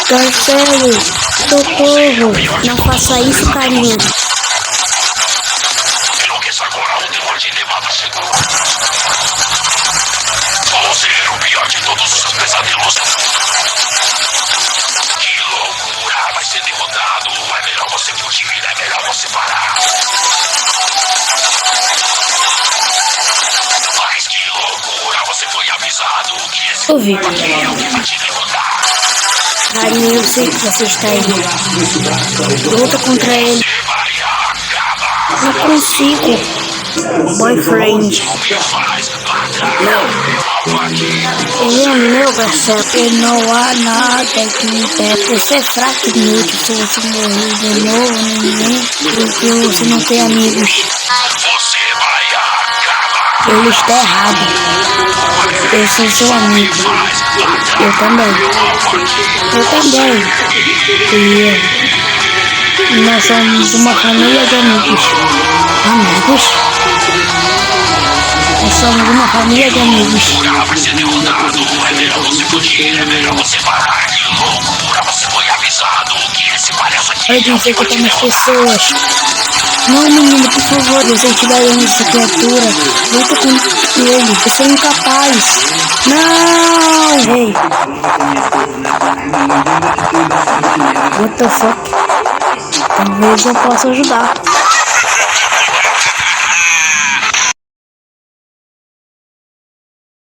Cancele. Socorro. Não faça isso, carinha. Enlouqueça agora ou demore de levada chegou. Você é o pior de todos os seus pesadelos. Que loucura! Vai ser derrotado. É melhor você fugir. É melhor você parar. Mas que loucura! Você foi avisado que esse Ouvi. é o que vai te derrotar. Carinha, eu sei que você está aí. Luta contra ele. Você vai acabar. Não consigo. Boyfriend. Faz Ele é meu parceiro. E não há nada que me impeça. Você é fraco e inútil. Se você morrer de novo, ninguém. Porque você não tem amigos. Você vai acabar. Ele está errado. Eu sou seu amigo. Eu também. Eu também. E nós somos uma família de amigos. Amigos? Nós somos uma família de amigos. Vai ser derrotado. É melhor você fugir. É melhor você parar. Que loucura. Você foi avisado que esse palhaço aqui Eu disse que tem as pessoas. Não, menino, por favor, você estiver vendo essa criatura, luta com ele, você é incapaz. Não! Ei! What the fuck? Talvez eu possa ajudar.